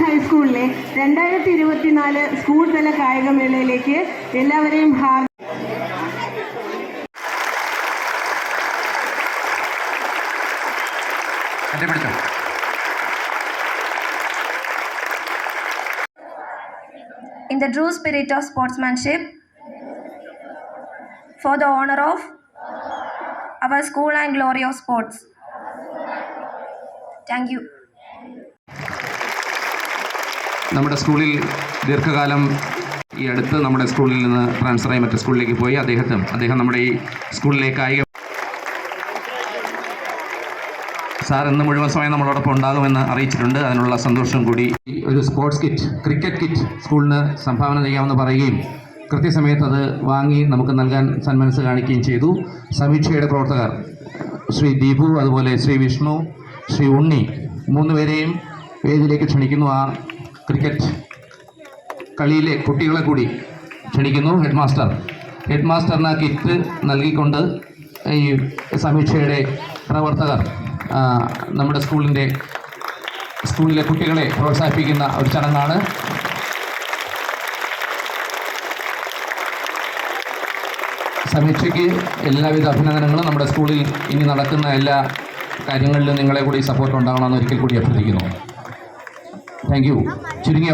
ഹൈസ്കൂളിലെ 2024 സ്കൂൾ തല കായികമേളയിലേക്ക് എല്ലാവരെയും In the true spirit of sportsmanship, for the honor of our school and glory of sports. Thank you. നമ്മുടെ സ്കൂളിൽ ദീർഘകാലം ഈ അടുത്ത് നമ്മുടെ സ്കൂളിൽ നിന്ന് ട്രാൻസ്ഫറായി മറ്റു സ്കൂളിലേക്ക് പോയി അദ്ദേഹം നമ്മുടെ ഈ സ്കൂളിലെ കായിക സാർ ഇന്ന് മുഴുവൻ സമയം നമ്മളോടൊപ്പം ഉണ്ടാകുമെന്ന് അറിയിച്ചിട്ടുണ്ട്. അതിനുള്ള സന്തോഷം കൂടി. ഒരു സ്പോർട്സ് കിറ്റ്, ക്രിക്കറ്റ് കിറ്റ് സ്കൂളിന് സംഭാവന ചെയ്യാമെന്ന് പറയുകയും കൃത്യസമയത്ത് അത് വാങ്ങി നമുക്ക് നൽകാൻ സന്മനസ് കാണിക്കുകയും ചെയ്തു. സമീക്ഷയുടെ പ്രവർത്തകർ ശ്രീ ദീപു, അതുപോലെ ശ്രീ വിഷ്ണു, ശ്രീ ഉണ്ണി, 3 പേരെയും വേദിയിലേക്ക് ക്ഷണിക്കുന്നു. ആ ക്രിക്കറ്റ് കളിയിലെ കുട്ടികളെ കൂടി ക്ഷണിക്കുന്നു. ഹെഡ് മാസ്റ്ററിന് കിറ്റ് നൽകിക്കൊണ്ട് ഈ സമീക്ഷയുടെ പ്രവർത്തകർ നമ്മുടെ സ്കൂളിലെ കുട്ടികളെ പ്രോത്സാഹിപ്പിക്കുന്ന ഒരു ചടങ്ങാണ്. സമീക്ഷയ്ക്ക് എല്ലാവിധ അഭിനന്ദനങ്ങളും. നമ്മുടെ സ്കൂളിൽ ഇനി നടക്കുന്ന എല്ലാ കാര്യങ്ങളിലും നിങ്ങളെ കൂടി സപ്പോർട്ട് ഉണ്ടാകണമെന്ന് ഒരിക്കൽ കൂടി അഭ്യർത്ഥിക്കുന്നു. Thank you. ചുരുങ്ങിയ